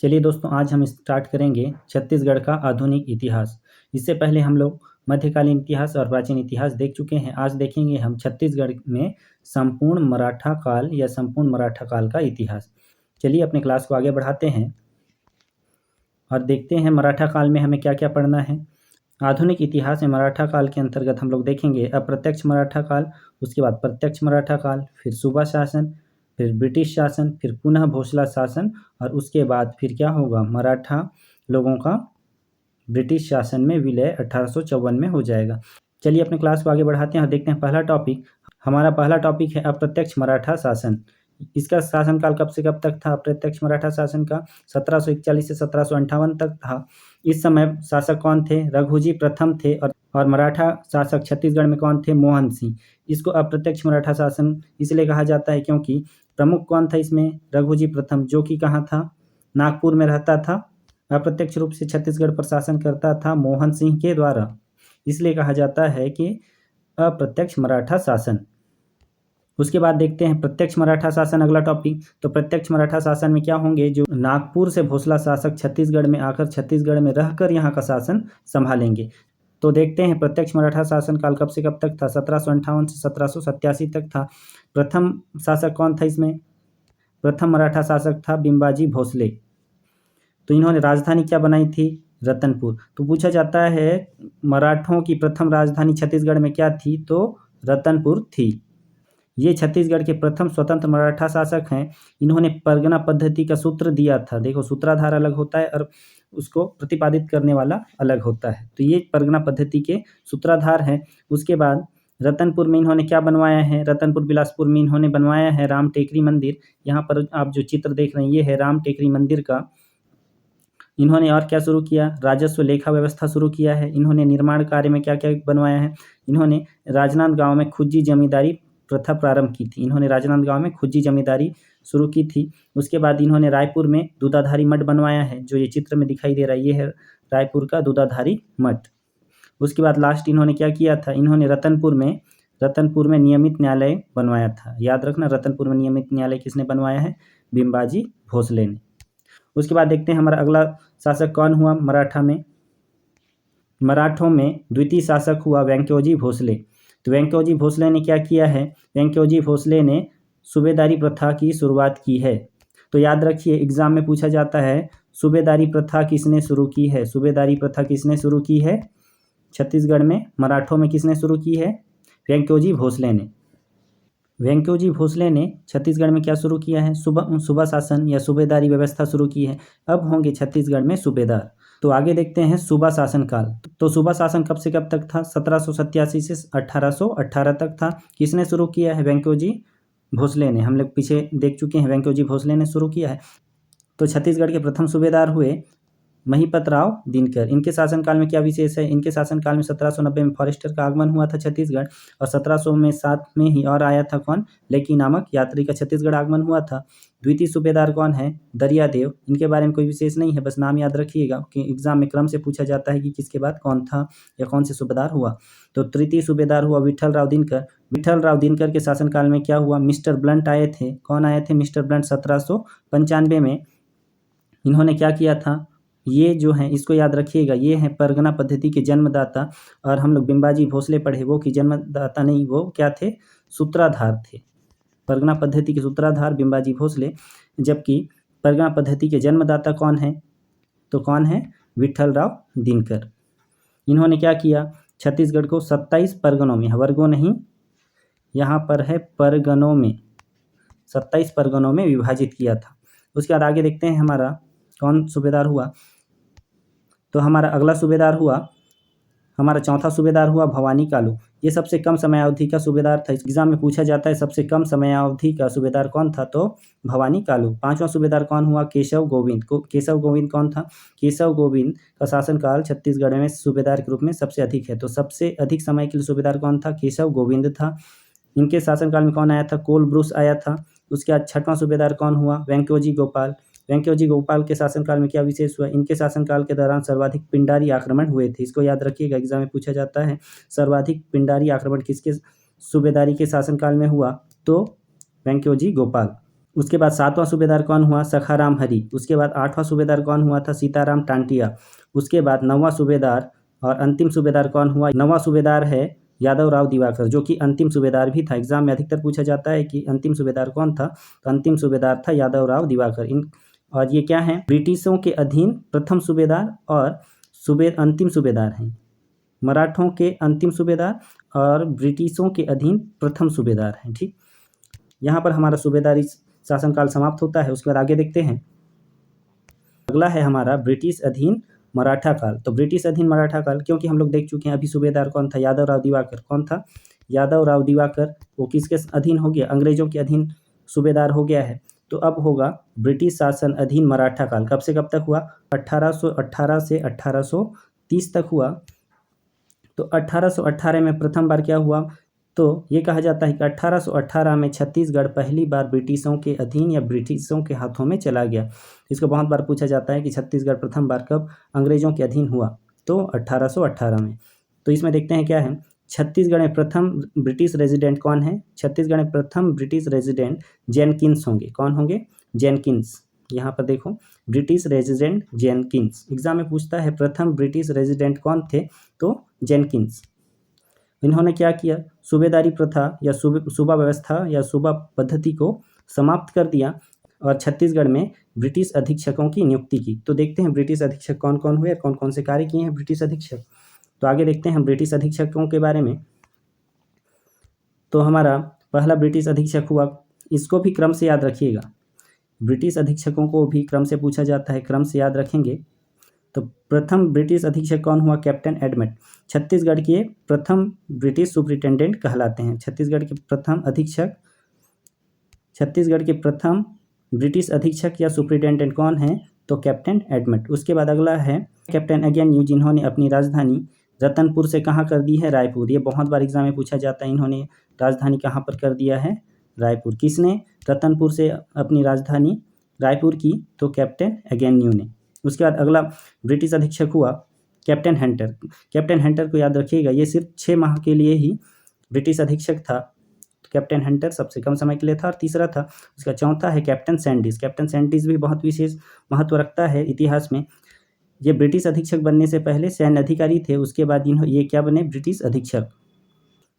चलिए दोस्तों, आज हम स्टार्ट करेंगे छत्तीसगढ़ का आधुनिक इतिहास। इससे पहले हम लोग मध्यकालीन इतिहास और प्राचीन इतिहास देख चुके हैं। आज देखेंगे हम छत्तीसगढ़ में संपूर्ण मराठा काल या संपूर्ण मराठा काल का इतिहास। चलिए अपने क्लास को आगे बढ़ाते हैं और देखते हैं मराठा काल में हमें क्या क्या पढ़ना है। आधुनिक इतिहास में मराठा काल के अंतर्गत हम लोग देखेंगे अप्रत्यक्ष मराठा काल, उसके बाद प्रत्यक्ष मराठा काल, फिर सूबा शासन, फिर ब्रिटिश शासन, फिर पुनः भोसला शासन और उसके बाद फिर क्या होगा, मराठा लोगों का ब्रिटिश शासन में विलय 1854 में हो जाएगा। चलिए अपने क्लास को आगे बढ़ाते हैं और देखते हैं पहला टॉपिक। हमारा पहला टॉपिक है अप्रत्यक्ष मराठा शासन। इसका शासनकाल कब से कब तक था? अप्रत्यक्ष मराठा शासन का 1741 से 1758 तक था। इस समय शासक कौन थे? रघुजी प्रथम थे और मराठा शासक छत्तीसगढ़ में कौन थे? मोहन सिंह। इसको अप्रत्यक्ष मराठा शासन इसलिए कहा जाता है क्योंकि प्रमुख कौन था इसमें? रघुजी प्रथम, जो कि कहाँ था? नागपुर में रहता था। अप्रत्यक्ष रूप से छत्तीसगढ़ पर शासन करता था मोहन सिंह के द्वारा, इसलिए कहा जाता है कि अप्रत्यक्ष मराठा शासन। उसके बाद देखते हैं प्रत्यक्ष मराठा शासन, अगला टॉपिक। तो प्रत्यक्ष मराठा शासन में क्या होंगे? जो नागपुर से भोसला शासक छत्तीसगढ़ में आकर छत्तीसगढ़ में रहकर यहाँ का शासन संभालेंगे। तो देखते हैं प्रत्यक्ष मराठा शासन काल कब से कब तक था? 1758 से 1787 तक था। प्रथम शासक कौन था इसमें? प्रथम मराठा शासक था बिंबाजी भोसले। तो इन्होंने राजधानी क्या बनाई थी? रतनपुर। तो पूछा जाता है मराठों की प्रथम राजधानी छत्तीसगढ़ में क्या थी? तो रतनपुर थी। ये छत्तीसगढ़ के प्रथम स्वतंत्र मराठा शासक हैं। इन्होंने परगना पद्धति का सूत्र दिया था। देखो, सूत्राधार अलग होता है और उसको प्रतिपादित करने वाला अलग होता है। तो ये परगना पद्धति के सूत्राधार हैं। उसके बाद रतनपुर में इन्होंने क्या बनवाया है? रतनपुर बिलासपुर में इन्होंने बनवाया है राम टेकरी मंदिर। यहाँ पर आप जो चित्र देख रहे हैं ये है राम टेकरी मंदिर का। इन्होंने और क्या शुरू किया? राजस्व लेखा व्यवस्था शुरू किया है। इन्होंने निर्माण कार्य में क्या क्या बनवाया है? इन्होंने राजनांदगांव में खुज्जी जमींदारी प्रथा प्रारंभ की थी। इन्होंने राजनांदगांव में खुज्जी जमींदारी शुरू की थी। उसके बाद इन्होंने रायपुर में दूधाधारी मठ बनवाया है, जो ये चित्र में दिखाई दे रहा है, ये है रायपुर का दूधाधारी मठ। उसके बाद लास्ट इन्होंने क्या किया था? इन्होंने रतनपुर में नियमित न्यायालय बनवाया था। याद रखना, रतनपुर में नियमित न्यायालय किसने बनवाया है? बिंबाजी भोसले ने। उसके बाद देखते हैं हमारा अगला शासक कौन हुआ मराठा में। मराठों में द्वितीय शासक हुआ वेंक्योजी भोसले। तो वेंक्योजी भोसले ने क्या किया है? वेंक्योजी भोसले ने सूबेदारी प्रथा की शुरुआत की है। तो याद रखिए, एग्जाम में पूछा जाता है सूबेदारी प्रथा किसने शुरू की है? सूबेदारी प्रथा किसने शुरू की है? छत्तीसगढ़ में मराठों में किसने शुरू की है? वेंक्योजी भोसले ने। वेंक्योजी भोसले ने छत्तीसगढ़ में क्या शुरू किया है? सूबा शासन या सूबेदारी व्यवस्था शुरू की है। अब होंगे छत्तीसगढ़ में सूबेदार। तो आगे देखते हैं सूबा शासन काल। तो सूबा शासन कब से कब तक था? 1787 से 1818 तक था। किसने शुरू किया है? वेंक्योजी भोसले ने। हम लोग पीछे देख चुके हैं, वेंक्योजी भोसले ने शुरू किया है। तो छत्तीसगढ़ के प्रथम सूबेदार हुए महिपत राव दिनकर। इनके शासनकाल में क्या विशेष है? इनके शासनकाल में 1790 में फॉरेस्टर का आगमन हुआ था छत्तीसगढ़, और 1707 में ही और आया था कौन? लेकी नामक यात्री का छत्तीसगढ़ आगमन हुआ था। द्वितीय सूबेदार कौन है? दरियादेव। इनके बारे में कोई विशेष नहीं है, बस नाम याद रखिएगा कि एग्जाम में क्रम से पूछा जाता है कि किसके बाद कौन था या कौन से सूबेदार हुआ। तो तृतीय सूबेदार हुआ विठल राव दिनकर। विठल राव दिनकर के शासनकाल में क्या हुआ? मिस्टर ब्लंट आए थे। कौन आए थे? Mister blunt. 1795 में इन्होंने क्या किया था? ये जो है इसको याद रखिएगा, ये है परगना पद्धति के जन्मदाता। और हम लोग बिंबाजी भोसले पढ़े, वो कि जन्मदाता नहीं, वो क्या थे? सूत्रधार थे। परगना पद्धति के सूत्रधार बिंबाजी भोसले, जबकि परगना पद्धति के जन्मदाता कौन है? तो कौन है? विठल राव दिनकर। इन्होंने क्या किया? छत्तीसगढ़ को 27 परगनों में, वर्गों नहीं, यहाँ पर है परगनों में, 27 परगनों में विभाजित किया था। उसके बाद आगे देखते हैं हमारा कौन सूबेदार हुआ। तो हमारा अगला सूबेदार हुआ, हमारा चौथा सूबेदार हुआ भवानी कालू। ये सबसे कम समयावधि का सूबेदार था। एग्जाम में पूछा जाता है सबसे कम समयावधि का सूबेदार कौन था? तो भवानी कालू। पांचवा सूबेदार कौन हुआ? केशव गोविंद। केशव गोविंद कौन था? केशव गोविंद का शासनकाल छत्तीसगढ़ में सूबेदार के रूप में सबसे अधिक है। तो सबसे अधिक समय के लिए सूबेदार कौन था? केशव गोविंद था। इनके शासनकाल में कौन आया था? कोलब्रुस आया था। उसके बाद छठवां सूबेदार कौन हुआ? वेंक्योजी गोपाल। वेंक्योजी गोपाल के शासनकाल में क्या विशेष हुआ? इनके शासनकाल के दौरान सर्वाधिक पिंडारी आक्रमण हुए थे। इसको याद रखिएगा, एग्जाम में पूछा जाता है सर्वाधिक पिंडारी आक्रमण किसके सूबेदारी के शासनकाल में हुआ? तो वेंक्योजी गोपाल। उसके बाद 7वां सूबेदार कौन हुआ? सखाराम हरी। उसके बाद 8वां सूबेदार कौन हुआ था? सीताराम टांटिया। उसके बाद 9वां सूबेदार और अंतिम सूबेदार कौन हुआ? 9वां सूबेदार है यादव राव दिवाकर, जो कि अंतिम सूबेदार भी था। एग्जाम में अधिकतर पूछा जाता है कि अंतिम सूबेदार कौन था, तो अंतिम सूबेदार था यादव राव दिवाकर। और ये क्या है? ब्रिटिशों के अधीन प्रथम सूबेदार और अंतिम सूबेदार हैं। मराठों के अंतिम सूबेदार और ब्रिटिशों के अधीन प्रथम सूबेदार हैं। ठीक, यहाँ पर हमारा सूबेदारी शासनकाल समाप्त होता है। उसके बाद आगे देखते हैं, अगला है हमारा ब्रिटिश अधीन मराठा काल। तो ब्रिटिश अधीन मराठा काल, क्योंकि हम लोग देख चुके हैं अभी सूबेदार कौन था? यादव राव दिवाकर। कौन था? यादव राव दिवाकर। वो किसके अधीन हो गया? अंग्रेजों के अधीन सूबेदार हो गया है। तो अब होगा ब्रिटिश शासन अधीन मराठा काल। कब से कब तक हुआ? 1818 से 1830 तक हुआ। तो 1818 में प्रथम बार क्या हुआ? तो ये कहा जाता है कि 1818 में छत्तीसगढ़ पहली बार ब्रिटिशों के अधीन या ब्रिटिशों के हाथों में चला गया। इसको बहुत बार पूछा जाता है कि छत्तीसगढ़ प्रथम बार कब अंग्रेजों के अधीन हुआ? तो 1818 में। तो इसमें देखते हैं क्या है, छत्तीसगढ़ में प्रथम ब्रिटिश रेजिडेंट कौन है? छत्तीसगढ़ में प्रथम ब्रिटिश रेजिडेंट जेनकिंस होंगे। कौन होंगे? जेनकिंस। यहाँ पर देखो, ब्रिटिश रेजिडेंट जेनकिंस। एग्जाम में पूछता है प्रथम ब्रिटिश रेजिडेंट कौन थे? तो जेनकिंस। इन्होंने क्या किया? सूबेदारी प्रथा या सूबा व्यवस्था या सूबा पद्धति को समाप्त कर दिया और छत्तीसगढ़ में ब्रिटिश अधीक्षकों की नियुक्ति की। तो देखते हैं ब्रिटिश अधीक्षक कौन कौन हुए, कौन कौन से कार्य किए हैं ब्रिटिश अधीक्षक। तो आगे देखते हैं हम ब्रिटिश अधीक्षकों के बारे में। तो हमारा पहला ब्रिटिश अधीक्षक हुआ, इसको भी क्रम से याद रखिएगा, ब्रिटिश अधीक्षकों को भी क्रम से पूछा जाता है, क्रम से याद रखेंगे। तो प्रथम ब्रिटिश अधीक्षक कौन हुआ? Captain Edmund. छत्तीसगढ़ के प्रथम ब्रिटिश सुपरिटेंडेंट कहलाते हैं। छत्तीसगढ़ के प्रथम अधीक्षक, छत्तीसगढ़ के प्रथम ब्रिटिश अधीक्षक या सुपरिटेंडेंट कौन है? तो कैप्टन एडमंड। उसके बाद अगला है कैप्टन अगेन न्यू, जिन्होंने अपनी राजधानी रतनपुर से कहाँ कर दी है? रायपुर। ये बहुत बार एग्जाम में पूछा जाता है, इन्होंने राजधानी कहाँ पर कर दिया है? रायपुर। किसने रतनपुर से अपनी राजधानी रायपुर की? तो कैप्टन अगेन न्यू ने। उसके बाद अगला ब्रिटिश अधीक्षक हुआ कैप्टन हंटर। कैप्टन हंटर को याद रखिएगा, ये सिर्फ 6 माह के लिए ही ब्रिटिश अधीक्षक था। तो कैप्टन हंटर सबसे कम समय के लिए था। और तीसरा था, उसका चौथा है कैप्टन सैंडिस। कैप्टन सैंडिस भी बहुत विशेष महत्व रखता है इतिहास में। ये ब्रिटिश अधीक्षक बनने से पहले सैन्य अधिकारी थे, उसके बाद ये क्या बने? ब्रिटिश अधीक्षक।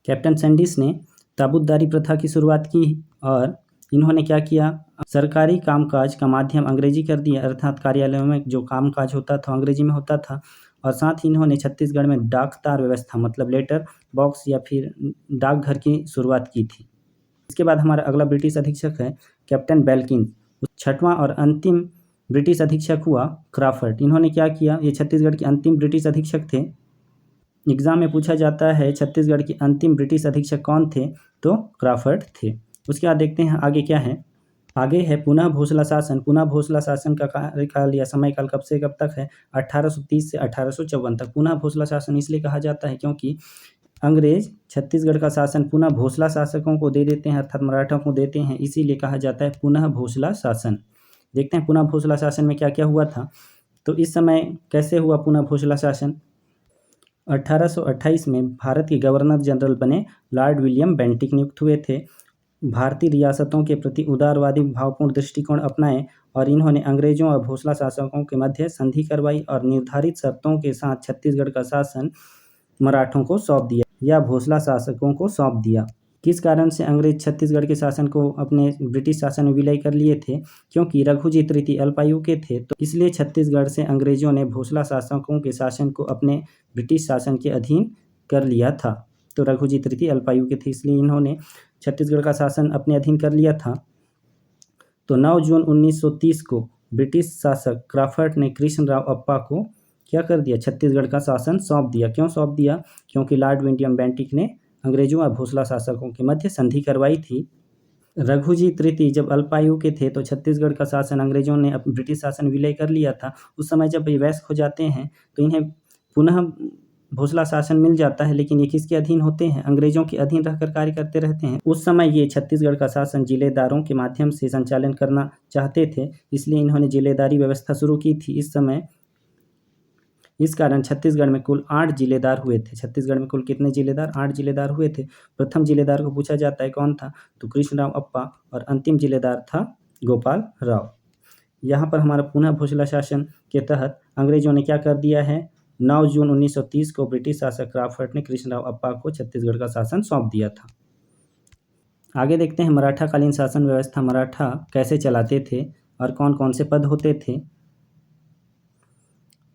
कैप्टन सैंडिस ने ताबूतदारी प्रथा की शुरुआत की और इन्होंने क्या किया? सरकारी कामकाज का माध्यम अंग्रेजी कर दिया, अर्थात कार्यालयों में जो कामकाज होता था अंग्रेजी में होता था। और साथ ही इन्होंने छत्तीसगढ़ में डाक तार व्यवस्था, मतलब लेटर बॉक्स या फिर डाकघर की शुरुआत की थी। इसके बाद हमारा अगला ब्रिटिश अधीक्षक है कैप्टन बेल्किन। 6वां और अंतिम ब्रिटिश अधीक्षक हुआ क्राफर्ड। इन्होंने क्या किया? ये छत्तीसगढ़ के अंतिम ब्रिटिश अधीक्षक थे। एग्जाम में पूछा जाता है छत्तीसगढ़ के अंतिम ब्रिटिश अधीक्षक कौन थे? तो क्राफर्ड थे। उसके बाद देखते हैं आगे क्या है। आगे है पुनः भोसला शासन। पुनः भोसला शासन का कार्यकाल या समयकाल कब से कब तक है? 1830 से 1854 तक। पुनः भोसला शासन इसलिए कहा जाता है क्योंकि अंग्रेज छत्तीसगढ़ का शासन पुनः भोसला शासकों को दे देते हैं, अर्थात मराठा को देते हैं, इसीलिए कहा जाता है पुनः भोसला शासन। देखते हैं पुनः भोसला शासन में क्या क्या हुआ था। तो इस समय कैसे हुआ पुनः भोसला शासन? 1828 में भारत के गवर्नर जनरल बने लॉर्ड विलियम बेंटिक नियुक्त हुए थे। भारतीय रियासतों के प्रति उदारवादी भावपूर्ण दृष्टिकोण अपनाए और इन्होंने अंग्रेजों और भोसला शासकों के मध्य संधि करवाई और निर्धारित शर्तों के साथ छत्तीसगढ़ का शासन मराठों को सौंप दिया या भोसला शासकों को सौंप दिया। किस कारण से अंग्रेज छत्तीसगढ़ के शासन को अपने ब्रिटिश शासन में विलय कर लिए थे? क्योंकि रघुजी तृतीय अल्पायु के थे, तो इसलिए छत्तीसगढ़ से अंग्रेजों ने भोसला शासकों के शासन को अपने ब्रिटिश शासन के अधीन कर लिया था। तो रघुजी तृतीय अल्पायु के थे, इसलिए इन्होंने छत्तीसगढ़ का शासन अपने अधीन कर लिया था। तो 9 जून 1930 को ब्रिटिश शासक क्राफर्ड ने कृष्णराव अप्पा को क्या कर दिया? छत्तीसगढ़ का शासन सौंप दिया। क्यों सौंप दिया? क्योंकि लॉर्ड विलियम बेंटिक ने अंग्रेजों और भोसला शासकों के मध्य संधि करवाई थी। रघुजी तृतीय जब अल्पायु के थे तो छत्तीसगढ़ का शासन अंग्रेजों ने ब्रिटिश शासन विलय कर लिया था। उस समय जब ये वयस्क हो जाते हैं तो इन्हें पुनः भोसला शासन मिल जाता है, लेकिन ये किसके अधीन होते हैं? अंग्रेजों के अधीन रहकर कार्य करते रहते हैं। उस समय ये छत्तीसगढ़ का शासन जिलेदारों के माध्यम से संचालन करना चाहते थे, इसलिए इन्होंने जिलेदारी व्यवस्था शुरू की थी। इस कारण छत्तीसगढ़ में कुल 8 जिलेदार हुए थे। छत्तीसगढ़ में कुल कितने जिलेदार? 8 जिलेदार हुए थे। प्रथम जिलेदार को पूछा जाता है कौन था? तो कृष्णराव अप्पा। और अंतिम जिलेदार था गोपाल राव। यहाँ पर हमारा पुनः भोसले शासन के तहत अंग्रेजों ने क्या कर दिया है, 9 जून 1930 को ब्रिटिश शासक क्राफर्ड ने कृष्णराव अप्पा को छत्तीसगढ़ का शासन सौंप दिया था। आगे देखते हैं मराठा कालीन शासन व्यवस्था मराठा कैसे चलाते थे और कौन कौन से पद होते थे।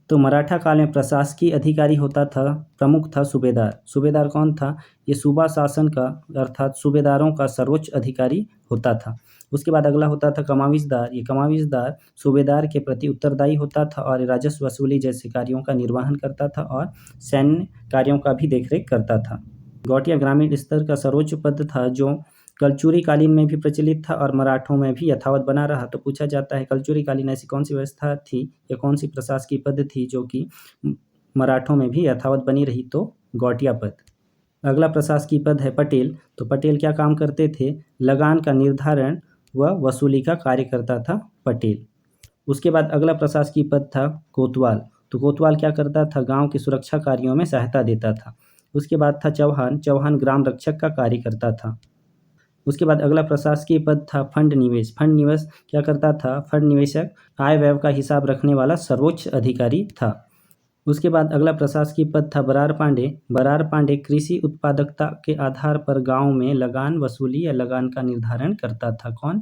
तो मराठा काल में प्रशासकीय अधिकारी होता था, प्रमुख था सूबेदार। सूबेदार कौन था, ये सूबा शासन का अर्थात सूबेदारों का सर्वोच्च अधिकारी होता था। उसके बाद अगला होता था कमाविजदार। ये कमाविजदार सूबेदार के प्रति उत्तरदायी होता था और राजस्व वसूली जैसे कार्यों का निर्वहन करता था और सैन्य कार्यों का भी देखरेख करता था। गौटिया ग्रामीण स्तर का सर्वोच्च पद था जो कलचुरी कालीन में भी प्रचलित था और मराठों में भी यथावत बना रहा। तो पूछा जाता है कलचुरी कालीन ऐसी कौन सी व्यवस्था थी या कौन सी प्रशासकीय पद थी जो कि मराठों में भी यथावत बनी रही, तो गौटिया पद। अगला प्रशासकीय पद है पटेल। तो पटेल क्या काम करते थे, लगान का निर्धारण व वसूली का कार्य करता था पटेल। उसके बाद अगला प्रशासकीय पद था कोतवाल। तो कोतवाल क्या करता था, गांव की सुरक्षा कार्यों में सहायता देता था। उसके बाद था चौहान। चौहान ग्राम रक्षक का कार्य करता था। उसके बाद अगला प्रशासकीय पद था फंड निवेश। फंड निवेश क्या करता था, फंड निवेशक आय व्यय का हिसाब रखने वाला सर्वोच्च अधिकारी था। उसके बाद अगला प्रशासकीय पद था बरार पांडे। बरार पांडे कृषि उत्पादकता के आधार पर गांव में लगान वसूली या लगान का निर्धारण करता था। कौन,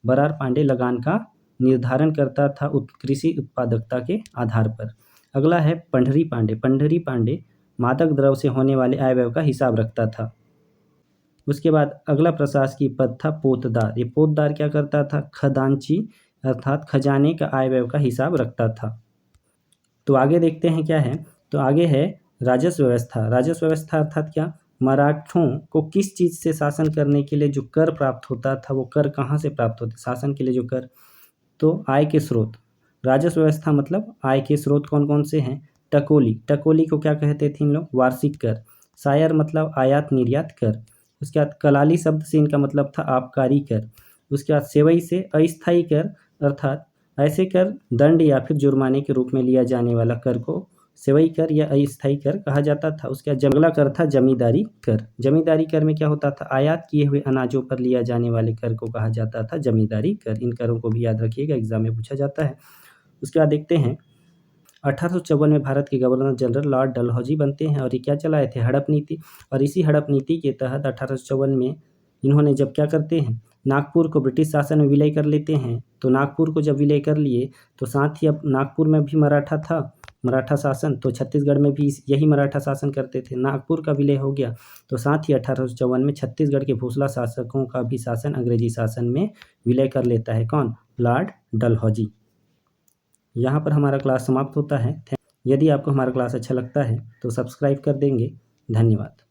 बरार पांडे लगान का निर्धारण करता था कृषि उत्पादकता के आधार पर। अगला है पंडरी पांडे। पंडरी पांडे मादक द्रव्य से होने वाले आय व्यय का हिसाब रखता था। उसके बाद अगला प्रशासकीय पद था पोतदार। ये पोतदार क्या करता था, खजांची अर्थात खजाने का आय व्यय का हिसाब रखता था। तो आगे देखते हैं क्या है, तो आगे है राजस्व व्यवस्था। राजस्व व्यवस्था अर्थात क्या, मराठों को किस चीज़ से शासन करने के लिए जो कर प्राप्त होता था, वो कर कहाँ से प्राप्त होते, शासन के लिए जो कर, तो आय के स्रोत। राजस्व व्यवस्था मतलब आय के स्रोत कौन कौन से हैं, टकोली। टकोली को क्या कहते थे इन लोग, वार्षिक कर। शायर मतलब आयात निर्यात कर। उसके बाद कलाली शब्द से इनका मतलब था आबकारी कर। उसके बाद सेवई से अस्थायी कर अर्थात ऐसे कर दंड या फिर जुर्माने के रूप में लिया जाने वाला कर को सेवई कर या अस्थायी कर कहा जाता था। उसके बाद अगला कर था जमींदारी कर। जमींदारी कर में क्या होता था, आयात किए हुए अनाजों पर लिया जाने वाले कर को कहा जाता था जमींदारी कर। इन करों को भी याद रखिएगा, एग्जाम में पूछा जाता है। उसके बाद देखते हैं 1854 में भारत के गवर्नर जनरल लॉर्ड डलहौजी बनते हैं और ये क्या चलाए थे, हड़प नीति। और इसी हड़प नीति के तहत 1854 में इन्होंने जब क्या करते हैं, नागपुर को ब्रिटिश शासन में विलय कर लेते हैं। तो नागपुर को जब विलय कर लिए तो साथ ही अब नागपुर में भी मराठा था, मराठा शासन, तो छत्तीसगढ़ में भी यही मराठा शासन करते थे। नागपुर का विलय हो गया तो साथ ही 1854 में छत्तीसगढ़ के भोसला शासकों का भी शासन अंग्रेजी शासन में विलय कर लेता है। कौन, लॉर्ड डलहौजी। यहाँ पर हमारा क्लास समाप्त होता है। यदि आपको हमारा क्लास अच्छा लगता है तो सब्सक्राइब कर देंगे। धन्यवाद।